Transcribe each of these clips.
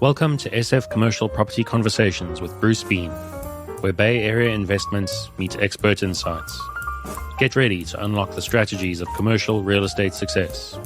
Welcome to SF Commercial Property Conversations with Bruce Bean, where Bay Area investments meet expert insights. Get ready to unlock the strategies of commercial real estate success.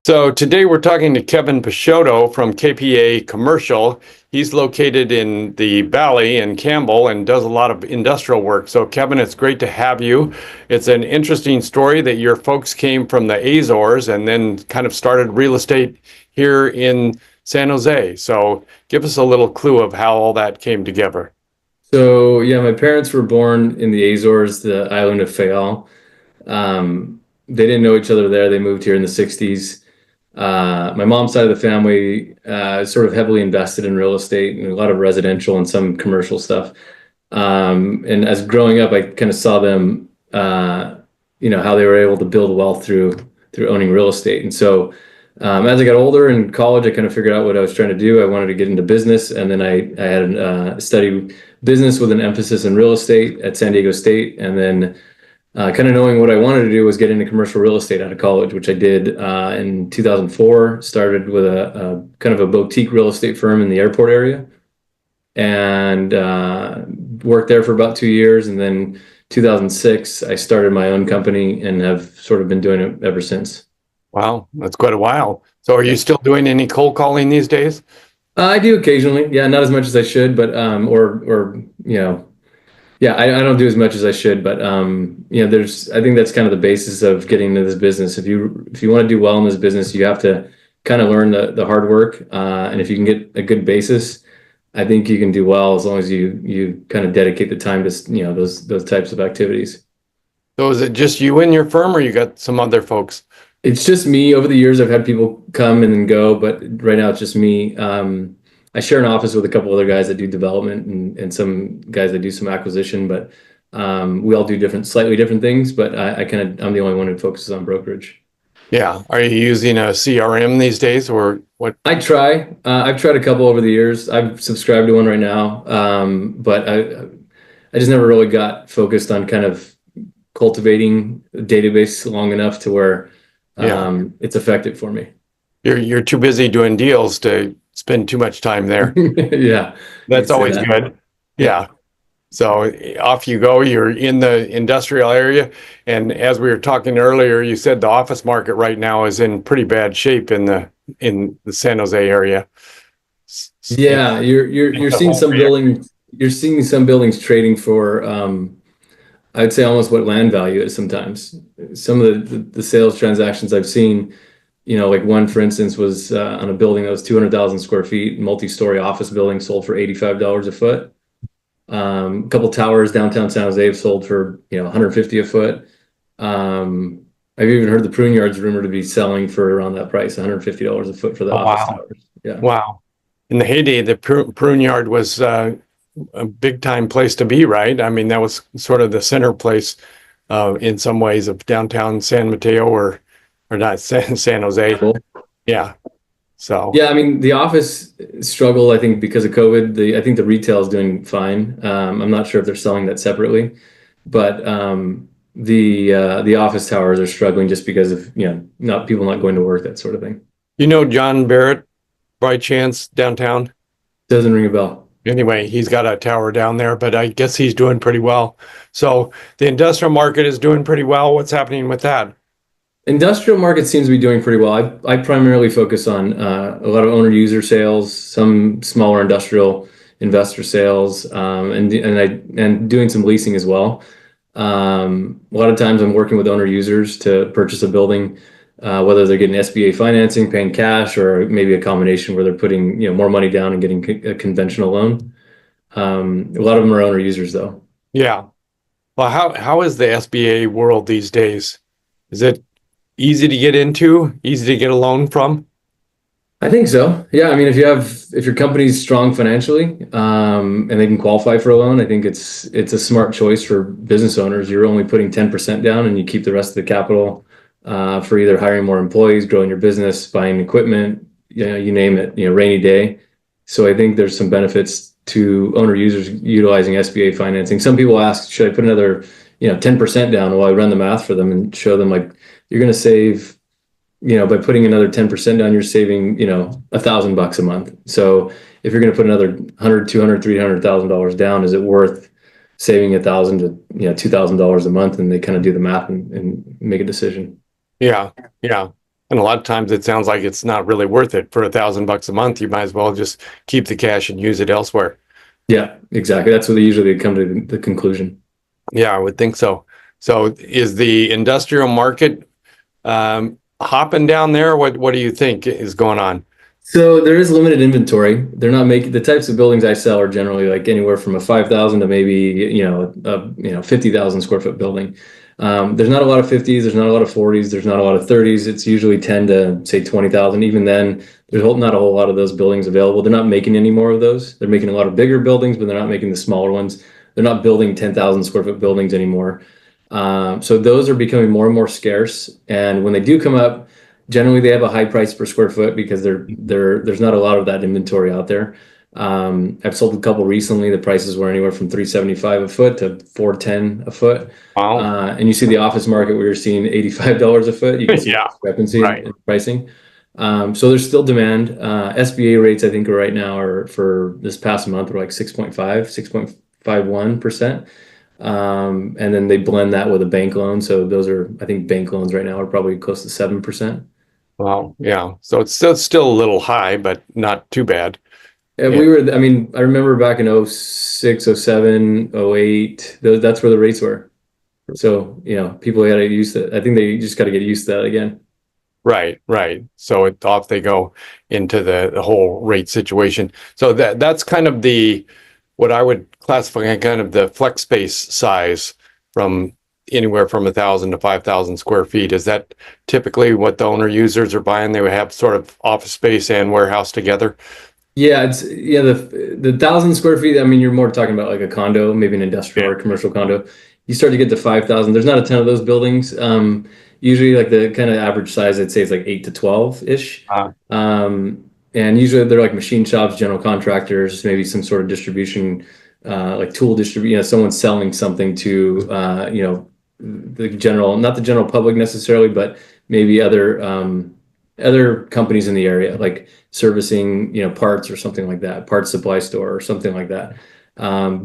So today we're talking to Kevin Peixoto from KPA Commercial. He's located in the Valley in Campbell and does a lot of industrial work. So Kevin, it's great to have you. It's an interesting story that your folks came from the Azores and then kind of started real estate here in San Jose. So give us a little clue of how all that came together. So yeah, my parents were born in the Azores, the island of Fayal. They didn't know each other there. They moved here in the 60s. My mom's side of the family sort of heavily invested in real estate and a lot of residential and some commercial stuff. And as growing up, I kind of saw them, how they were able to build wealth through owning real estate. And so as I got older in college, I kind of figured out what I was trying to do. I wanted to get into business, and then I had studied business with an emphasis in real estate at San Diego State, and then kind of knowing what I wanted to do was get into commercial real estate out of college, which I did in 2004. Started with a kind of a boutique real estate firm in the airport area, and worked there for about 2 years. And then 2006, I started my own company and have sort of been doing it ever since. Wow, that's quite a while. So are you still doing any cold calling these days? I do occasionally. Yeah, not as much as I should, but yeah, I don't do as much as I should, but I think that's kind of the basis of getting into this business. If you want to do well in this business, you have to kind of learn the hard work, and if you can get a good basis, I think you can do well as long as you kind of dedicate the time to those types of activities. So is it just you and your firm, or you got some other folks? It's just me. Over the years, I've had people come and then go, but right now it's just me. I share an office with a couple other guys that do development and some guys that do some acquisition, but we all do slightly different things, but I'm the only one who focuses on brokerage. Yeah. Are you using a CRM these days, or what? I try. I've tried a couple over the years. I've subscribed to one right now, but I just never really got focused on kind of cultivating a database long enough to where it's effective for me. You're too busy doing deals to spend too much time there. Yeah. That's always good. Yeah. So off you go. You're in the industrial area. And as we were talking earlier, you said the office market right now is in pretty bad shape in the San Jose area. Yeah, you're seeing some buildings. You're seeing some buildings trading for I'd say almost what land value is sometimes. Some of the sales transactions I've seen, like one, for instance, was on a building that was 200,000 square feet, multi-story office building, sold for $85 a foot. A couple towers downtown San Jose have sold for, $150 a foot. I've even heard the Prune Yard's rumored to be selling for around that price, $150 a foot for the office towers. Yeah. Wow. In the heyday, the Prune Yard was a big time place to be, right? I mean, that was sort of the center place in some ways of downtown San Mateo or not San Jose. Yeah. So yeah, I mean, the office struggled, I think, because of COVID. I think the retail is doing fine. I'm not sure if they're selling that separately, but the office towers are struggling just because of not going to work, that sort of thing. John Barrett by chance downtown? Doesn't ring a bell. Anyway, he's got a tower down there, but I guess he's doing pretty well. So the industrial market is doing pretty well. What's happening with that? Industrial market seems to be doing pretty well. I primarily focus on a lot of owner user sales, some smaller industrial investor sales, and doing some leasing as well. A lot of times I'm working with owner users to purchase a building, whether they're getting SBA financing, paying cash, or maybe a combination where they're putting more money down and getting a conventional loan. A lot of them are owner users, though. Yeah. Well, how is the SBA world these days? Is it easy to get into, easy to get a loan from? I think so. Yeah. I mean, if your company's strong financially, and they can qualify for a loan, I think it's a smart choice for business owners. You're only putting 10% down and you keep the rest of the capital for either hiring more employees, growing your business, buying equipment, you name it, rainy day. So I think there's some benefits to owner users utilizing SBA financing. Some people ask, should I put another 10% down? Well, I run the math for them and show them, like, you're going to save by putting another 10% down, you're saving, $1,000 a month. So if you're going to put another 100, 200, $300,000 down, is it worth saving $1,000 to, $2,000 a month? And they kind of do the math and make a decision. Yeah, yeah. And a lot of times it sounds like it's not really worth it. For $1,000 a month, you might as well just keep the cash and use it elsewhere. Yeah, exactly. That's what they come to the conclusion. Yeah, I would think so. So is the industrial market hopping down there? What do you think is going on? So there is limited inventory. They're not making the types of buildings I sell are generally like anywhere from a 5,000 to maybe, 50,000 square foot building. There's not a lot of 50s. There's not a lot of 40s. There's not a lot of 30s. It's usually 10 to say 20,000. Even then, there's not a whole lot of those buildings available. They're not making any more of those. They're making a lot of bigger buildings, but they're not making the smaller ones. They're not building 10,000 square foot buildings anymore. So those are becoming more and more scarce. And when they do come up, generally they have a high price per square foot because there's not a lot of that inventory out there. I've sold a couple recently. The prices were anywhere from $375 a foot to $410 a foot. Wow. And you see the office market where you're seeing $85 a foot. You can see Yeah, the discrepancy right. in pricing. So there's still demand. SBA rates, I think, right now are for this past month were like 6.51%. And then they blend that with a bank loan. So those are, I think, bank loans right now are probably close to 7%. Wow. Yeah. So it's still a little high, but not too bad. Yeah, I remember back in 06, 07, 08, that's where the rates were. So, people got to use that. I think they just got to get used to that again. Right, right. So off they go into the whole rate situation. So that's kind of what I would classify kind of the flex space size from anywhere from 1,000 to 5,000 square feet. Is that typically what the owner users are buying? They would have sort of office space and warehouse together. Yeah, the 1,000 square feet. I mean, you're more talking about like a condo, maybe an industrial or commercial condo. You start to get to 5,000. There's not a ton of those buildings. Usually, like the kind of average size, I'd say is like 8 to 12 ish. And usually they're like machine shops, general contractors, maybe some sort of distribution, like tool distribution. Someone's selling something to the not the general public necessarily, but maybe other companies in the area, like servicing, parts or something like that, parts supply store or something like that.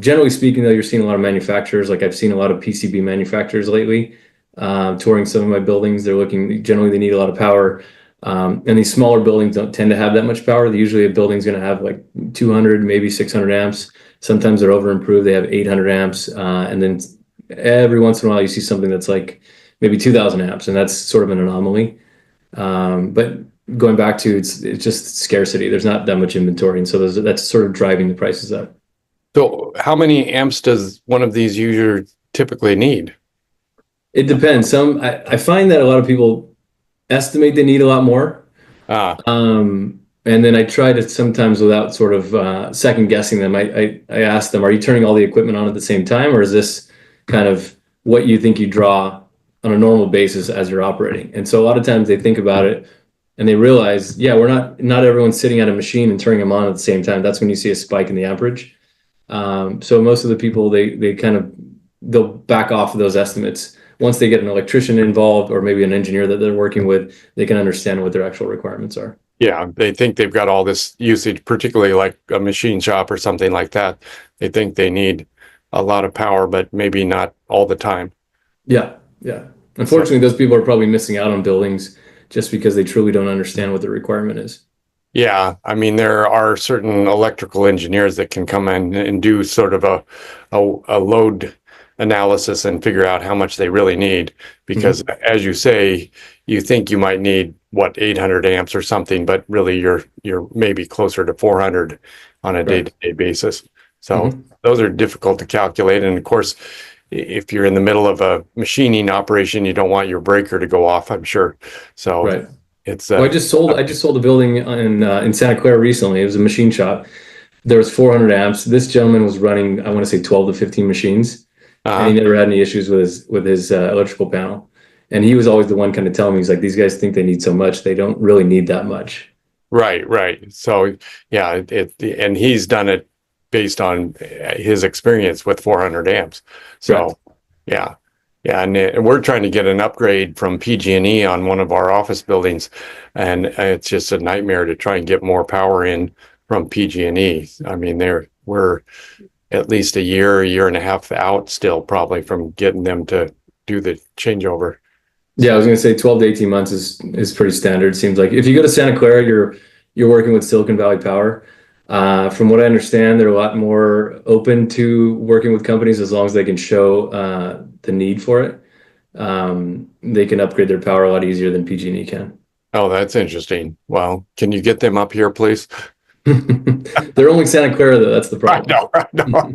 Generally speaking, though, you're seeing a lot of manufacturers. Like I've seen a lot of PCB manufacturers lately touring some of my buildings. Generally they need a lot of power. And these smaller buildings don't tend to have that much power. Usually a building's going to have like 200, maybe 600 amps. Sometimes they're over improved. They have 800 amps. And then every once in a while you see something that's like maybe 2,000 amps, and that's sort of an anomaly. But going back to it's just scarcity. There's not that much inventory, and so that's sort of driving the prices up. So how many amps does one of these users typically need? It depends. I find that a lot of people estimate they need a lot more. And then I try to sometimes, without sort of second guessing them, I ask them, are you turning all the equipment on at the same time, or is this kind of what you think you draw on a normal basis as you're operating? And so a lot of times they think about it and they realize, yeah, not everyone's sitting at a machine and turning them on at the same time. That's when you see a spike in the amperage. So most of the people, they'll back off of those estimates. Once they get an electrician involved or maybe an engineer that they're working with, they can understand what their actual requirements are. Yeah, they think they've got all this usage, particularly like a machine shop or something like that. They think they need a lot of power, but maybe not all the time. Yeah, yeah. Unfortunately, those people are probably missing out on buildings just because they truly don't understand what the requirement is. Yeah, I mean, there are certain electrical engineers that can come in and do sort of a load analysis and figure out how much they really need. Because as you say, you think you might need 800 amps or something, but really you're maybe closer to 400 on a day-to-day basis. So those are difficult to calculate. And of course, if you're in the middle of a machining operation, you don't want your breaker to go off, I'm sure. So right. It's I just sold a building in Santa Clara recently. It was a machine shop. There was 400 amps. This gentleman was running, I want to say 12 to 15 machines, and he never had any issues with his electrical panel. And he was always the one kind of telling me, he's like, these guys think they need so much. They don't really need that much. Right, right. So yeah, and he's done it based on his experience with 400 amps. So yeah. Yeah, and we're trying to get an upgrade from PG&E on one of our office buildings, and it's just a nightmare to try and get more power in from PG&E. I mean, we're at least a year and a half out still, probably, from getting them to do the changeover. Yeah, I was going to say 12 to 18 months is pretty standard. Seems like if you go to Santa Clara, you're working with Silicon Valley Power. From what I understand, they're a lot more open to working with companies as long as they can show the need for it. They can upgrade their power a lot easier than PG&E can. Oh, that's interesting. Well, can you get them up here, please? They're only Santa Clara, though. That's the problem. I know.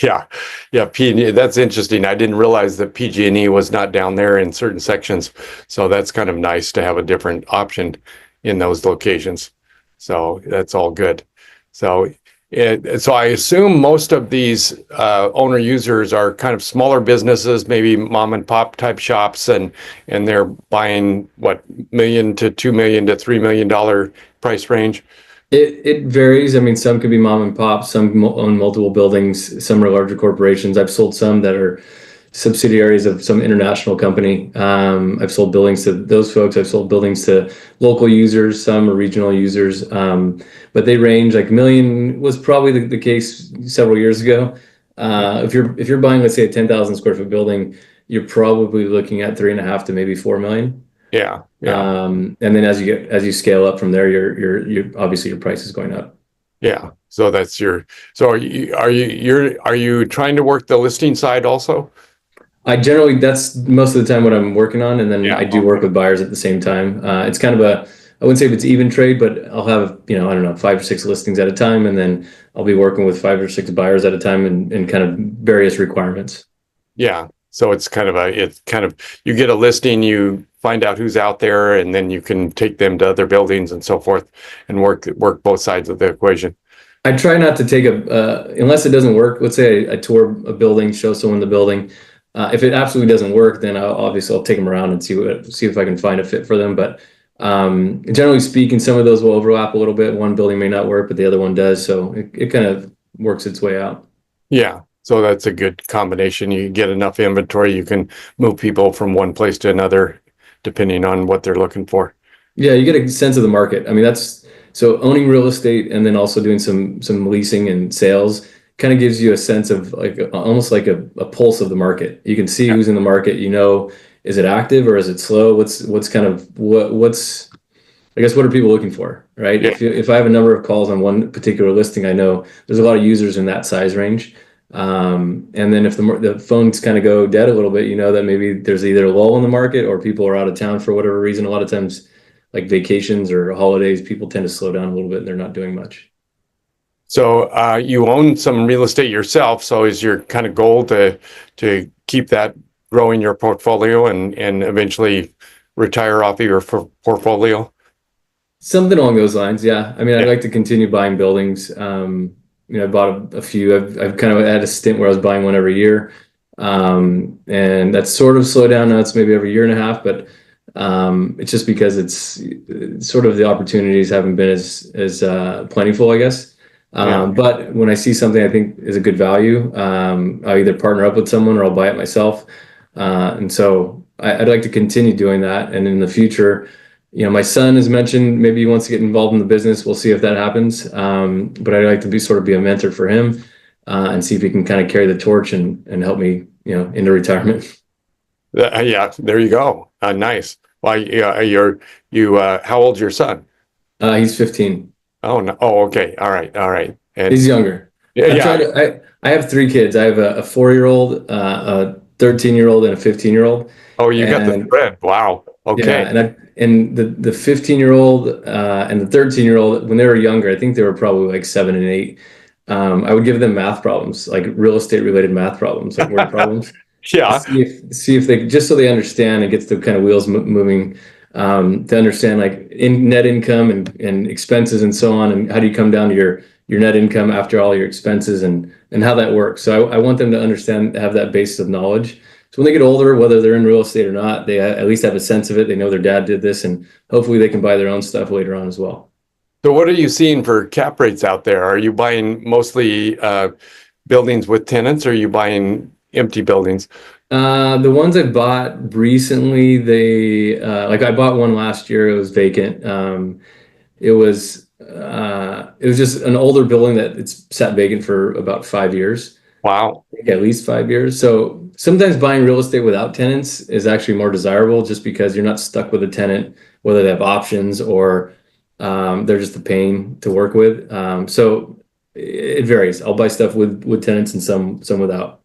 Yeah, yeah. PG&E, that's interesting. I didn't realize that PG&E was not down there in certain sections, so that's kind of nice to have a different option in those locations. So that's all good. So, so I assume most of these owner users are kind of smaller businesses, maybe mom and pop type shops, and they're buying what, $1 to $2 to $3 million price range. It varies. I mean, some could be mom and pop, some own multiple buildings, some are larger corporations. I've sold some that are subsidiaries of some international company. I've sold buildings to those folks. I've sold buildings to local users, some are regional users. But they range. Like $1 million was probably the case several years ago. If you're buying, let's say, a 10,000 square foot building, you're probably looking at 3.5 to maybe 4 million. Yeah. And then as you scale up from there, you're obviously your price is going up. Yeah. So that's so are you trying to work the listing side also? That's most of the time what I'm working on. And then I do work with buyers at the same time. It's kind of I wouldn't say if it's even trade, but I'll have, I don't know, 5 or 6 listings at a time. And then I'll be working with 5 or 6 buyers at a time and kind of various requirements. Yeah. So it's kind of you get a listing, you find out who's out there, and then you can take them to other buildings and so forth and work both sides of the equation. I try not to take unless it doesn't work. Let's say I tour a building, show someone the building. If it absolutely doesn't work, then I'll take them around and see if I can find a fit for them. But generally speaking, some of those will overlap a little bit. One building may not work, but the other one does. So it kind of works its way out. Yeah. So that's a good combination. You get enough inventory, you can move people from one place to another, depending on what they're looking for. Yeah, you get a sense of the market. I mean, so owning real estate and then also doing some leasing and sales kind of gives you a sense of almost like a pulse of the market. You can see who's in the market. Is it active or is it slow? What's I guess what are people looking for, right? Yeah. If I have a number of calls on one particular listing, I know there's a lot of users in that size range. And then if the phones kind of go dead a little bit, that maybe there's either a lull in the market or people are out of town for whatever reason. A lot of times, like vacations or holidays, people tend to slow down a little bit and they're not doing much. So you own some real estate yourself. So is your kind of goal to keep that growing your portfolio and eventually retire off of your portfolio? Something along those lines, yeah. I mean, I'd like to continue buying buildings. I bought a few. I've kind of had a stint where I was buying one every year, and that's sort of slowed down now. It's maybe every year and a half, but it's just because it's sort of the opportunities haven't been as plentiful, I guess. But when I see something I think is a good value, I'll either partner up with someone or I'll buy it myself. And so I'd like to continue doing that. And in the future, my son has mentioned maybe he wants to get involved in the business. We'll see if that happens. But I'd like to be a mentor for him and see if he can kind of carry the torch and help me, into retirement. Yeah, there you go. Nice. Well, how old's your son? He's 15. Oh, no. Oh, okay. All right. And he's younger. I have 3 kids. I have a 4-year-old, a 13-year-old, and a 15-year-old. Oh, you got the thread. Wow. Okay. Yeah, and the 15-year-old and the 13-year-old, when they were younger, I think they were probably like 7 and 8. I would give them math problems, like real estate related math problems, like word problems. Yeah. See if they, just so they understand, it gets the kind of wheels moving, to understand like net income and expenses and so on, and how do you come down to your net income after all your expenses and how that works. So I want them to understand, have that base of knowledge. So when they get older, whether they're in real estate or not, they at least have a sense of it. They know their dad did this, and hopefully they can buy their own stuff later on as well. So what are you seeing for cap rates out there? Are you buying mostly buildings with tenants, or are you buying empty buildings? The ones I bought recently, they like I bought one last year. It was vacant. It was just an older building that it's sat vacant for about 5 years, Wow. at least 5 years. So sometimes buying real estate without tenants is actually more desirable, just because you're not stuck with a tenant, whether they have options or they're just a pain to work with. So it varies. I'll buy stuff with tenants and some without.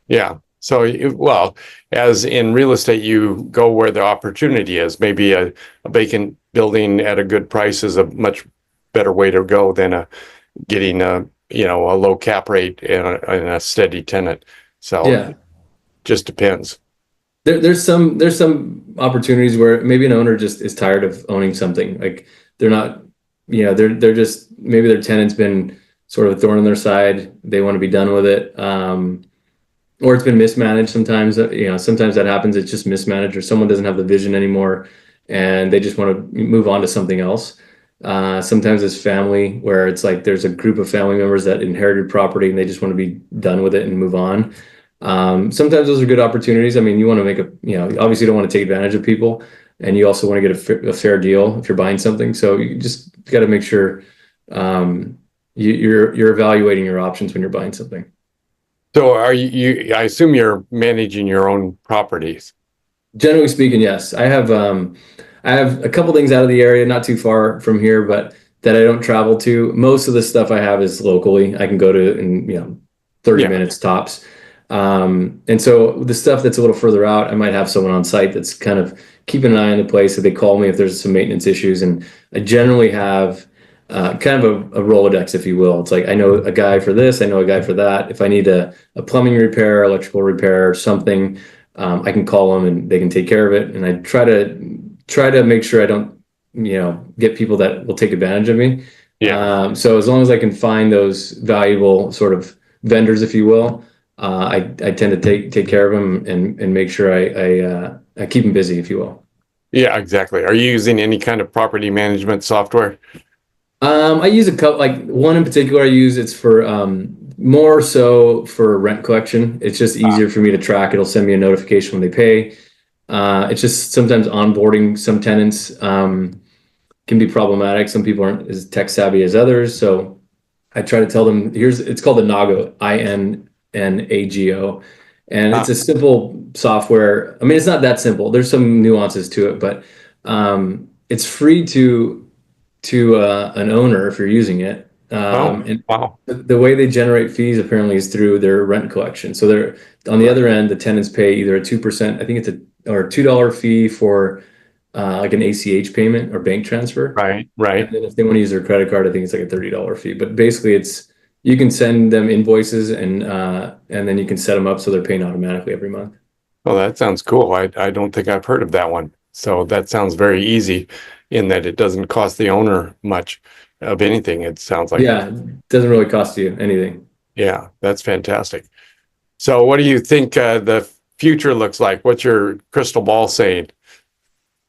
Yeah. So, well, as in real estate, you go where the opportunity is. Maybe a vacant building at a good price is a much better way to go than getting a low cap rate and a steady tenant. So Yeah. just depends. There's some opportunities where maybe an owner just is tired of owning something. Like they're not, they're just, maybe their tenant's been sort of a thorn on their side. They want to be done with it. Or it's been mismanaged sometimes. Sometimes that happens. It's just mismanaged, or someone doesn't have the vision anymore and they just want to move on to something else. Sometimes it's family, where it's like there's a group of family members that inherited property and they just want to be done with it and move on. Sometimes those are good opportunities. I mean, you want to make obviously you don't want to take advantage of people, and you also want to get a fair deal if you're buying something. So you just got to make sure you're evaluating your options when you're buying something. So I assume you're managing your own properties. Generally speaking, yes. I have a couple things out of the area, not too far from here, but that I don't travel to. Most of the stuff I have is locally. I can go to in 30 Yeah. minutes tops. And so the stuff that's a little further out, I might have someone on site that's kind of keeping an eye on the place. So they call me if there's some maintenance issues, and I generally have kind of a Rolodex, if you will. It's like I know a guy for this, I know a guy for that. If I need a plumbing repair, electrical repair, or something, I can call them and they can take care of it. And I try to make sure I don't, get people that will take advantage of me. Yeah. So as long as I can find those valuable sort of vendors, if you will, I tend to take care of them and make sure I keep them busy, if you will. Yeah, exactly. Are you using any kind of property management software? I use a couple, like one in particular I use. It's for more so for rent collection. It's just easier for me to track. It'll send me a notification when they pay. It's just sometimes onboarding some tenants can be problematic. Some people aren't as tech savvy as others. So I try to tell them, it's called Inago, INNAGO. And it's a simple software. I mean, it's not that simple. There's some nuances to it, but it's free to an owner if you're using it. And Wow. the way they generate fees apparently is through their rent collection. So they're on the other end, the tenants pay either a 2%, I think or a $2 fee for like an ACH payment or bank transfer. Right. And then if they want to use their credit card, I think it's like a $30 fee. But basically you can send them invoices and then you can set them up so they're paying automatically every month. Well, that sounds cool. I don't think I've heard of that one. So that sounds very easy in that it doesn't cost the owner much of anything. It sounds like. Yeah, it doesn't really cost you anything. Yeah, that's fantastic. So what do you think the future looks like? What's your crystal ball saying?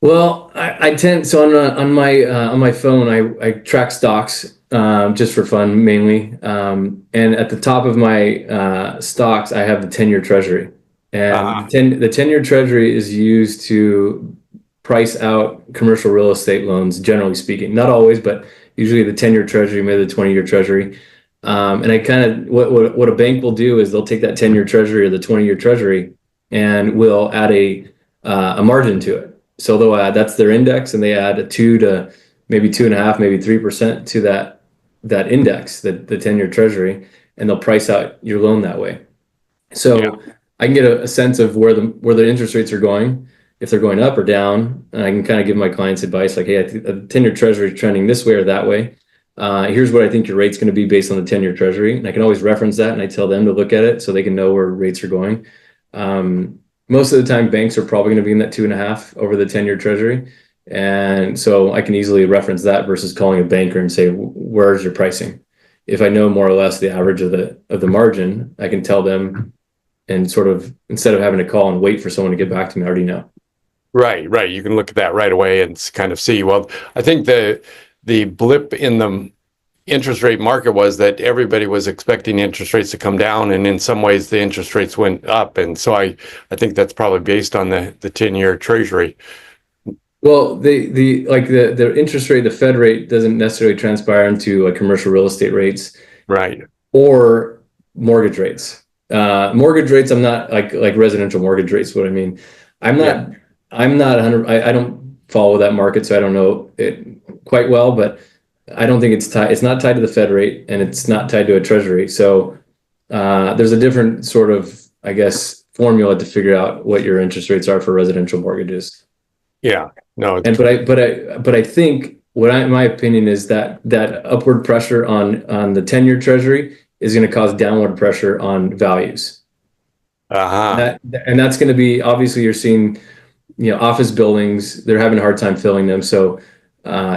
Well, I tend, so on my phone I track stocks just for fun mainly, and at the top of my stocks I have the 10-year Treasury, and the 10-year Treasury is used to price out commercial real estate loans, generally speaking. Not always, but usually the 10-year Treasury, maybe the 20-year Treasury. And I kind of, what a bank will do is they'll take that 10-year Treasury or the 20-year Treasury and will add a margin to it. So they'll add, that's their index, and they add a 2 to maybe 2.5, maybe 3% to that index, the 10-year Treasury, and they'll price out your loan that way. So I can get a sense of where the interest rates are going, if they're going up or down, and I can kind of give my clients advice like, hey, the 10-year Treasury is trending this way or that way. Here's what I think your rate's going to be based on the 10-year Treasury, and I can always reference that, and I tell them to look at it so they can know where rates are going. Most of the time, banks are probably going to be in that 2.5 over the 10-year Treasury, and so I can easily reference that versus calling a banker and say, where's your pricing? If I know more or less the average of the margin, I can tell them, and sort of, instead of having to call and wait for someone to get back to me, I already know. Right. You can look at that right away and kind of see. Well, I think the blip in the interest rate market was that everybody was expecting interest rates to come down, and in some ways the interest rates went up. And so I think that's probably based on the 10-year treasury. Well, the interest rate, the Fed rate doesn't necessarily transpire into commercial real estate rates, Right. or mortgage rates. Mortgage rates, I'm not like residential mortgage rates. What I mean, I'm not 100. I don't follow that market, so I don't know it quite well. But I don't think it's tied. It's not tied to the Fed rate, and it's not tied to a treasury. So there's a different sort of, I guess, formula to figure out what your interest rates are for residential mortgages. Yeah. No. But I think my opinion is that upward pressure on the 10-year treasury is going to cause downward pressure on values. And that's going to be, obviously you're seeing, office buildings, they're having a hard time filling them. So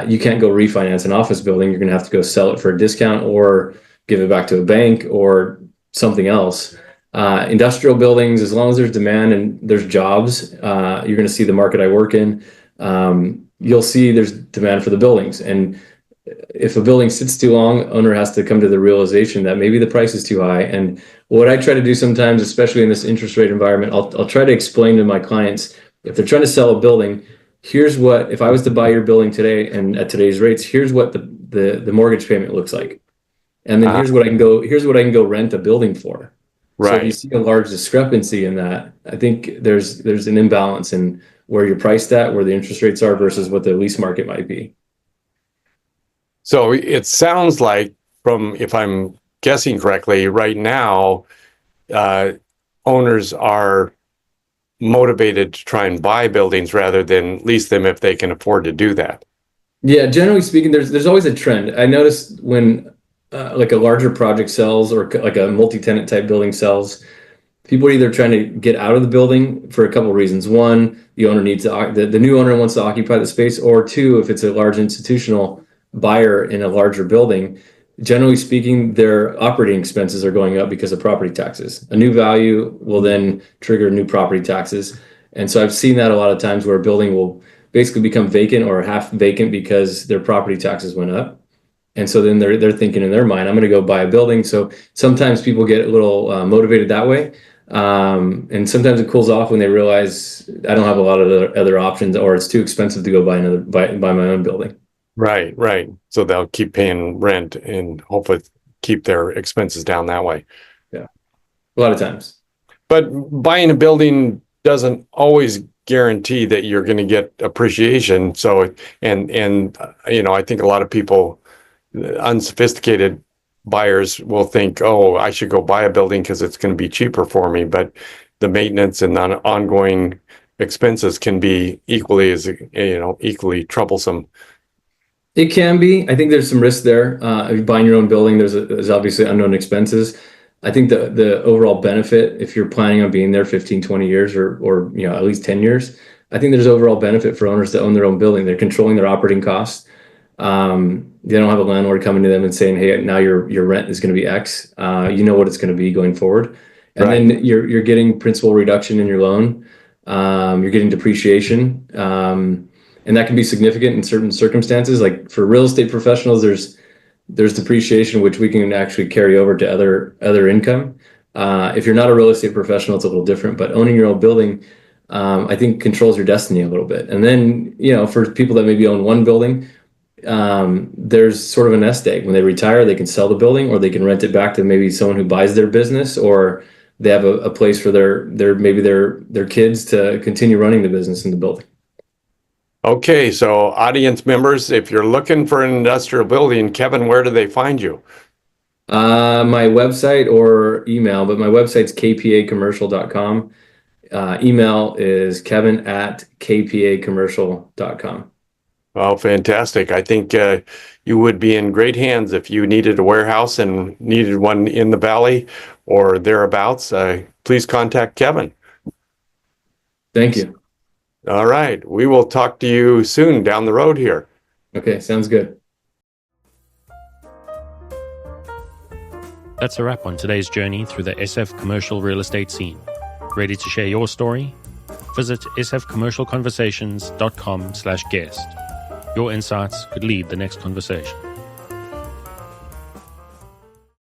you can't go refinance an office building. You're going to have to go sell it for a discount or give it back to a bank or something else. Industrial buildings, as long as there's demand and there's jobs, you're going to see the market I work in. You'll see there's demand for the buildings. And if a building sits too long, owner has to come to the realization that maybe the price is too high. And what I try to do sometimes, especially in this interest rate environment, I'll try to explain to my clients, if they're trying to sell a building, here's what, if I was to buy your building today and at today's rates, here's what the mortgage payment looks like. And then here's what I can go rent a building for. Right. So if you see a large discrepancy in that, I think there's an imbalance in where you're priced at, where the interest rates are versus what the lease market might be. So it sounds like, from, if I'm guessing correctly, right now, owners are motivated to try and buy buildings rather than lease them if they can afford to do that. Yeah, generally speaking, there's always a trend. I noticed when like a larger project sells, or like a multi-tenant type building sells, people are either trying to get out of the building for a couple of reasons. One, the owner needs the new owner wants to occupy the space, or two, if it's a large institutional buyer in a larger building, generally speaking, their operating expenses are going up because of property taxes. A new value will then trigger new property taxes. And so I've seen that a lot of times where a building will basically become vacant or half vacant because their property taxes went up. And so then they're thinking in their mind, I'm going to go buy a building. So sometimes people get a little motivated that way. And sometimes it cools off when they realize I don't have a lot of other options, or it's too expensive to go buy my own building. Right. So they'll keep paying rent and hopefully keep their expenses down that way. Yeah, a lot of times. But buying a building doesn't always guarantee that you're going to get appreciation. So, and I think a lot of people, unsophisticated buyers, will think, oh, I should go buy a building because it's going to be cheaper for me. But the maintenance and the ongoing expenses can be equally troublesome. It can be. I think there's some risk there. If you're buying your own building, there's obviously unknown expenses. I think the overall benefit, if you're planning on being there 15, 20 years or at least 10 years, I think there's overall benefit for owners to own their own building. They're controlling their operating costs. They don't have a landlord coming to them and saying, hey, now your rent is going to be X. You know what it's going to be going forward. And then you're getting principal reduction in your loan. You're getting depreciation. And that can be significant in certain circumstances. Like for real estate professionals, there's depreciation, which we can actually carry over to other income. If you're not a real estate professional, it's a little different, but owning your own building, I think controls your destiny a little bit. And then, for people that maybe own one building, there's sort of a nest egg. When they retire, they can sell the building, or they can rent it back to maybe someone who buys their business, or they have a place for their kids to continue running the business in the building. Okay, so audience members, if you're looking for an industrial building, Kevin, where do they find you? My website or email, but my website's kpacommercial.com. Email is kevin@kpacommercial.com. Oh, fantastic. I think you would be in great hands if you needed a warehouse and needed one in the Valley or thereabouts. Please contact Kevin. Thank you. All right. We will talk to you soon down the road here. Okay, sounds good. That's a wrap on today's journey through the SF commercial real estate scene. Ready to share your story? Visit sfcommercialconversations.com/guest. Your insights could lead the next conversation.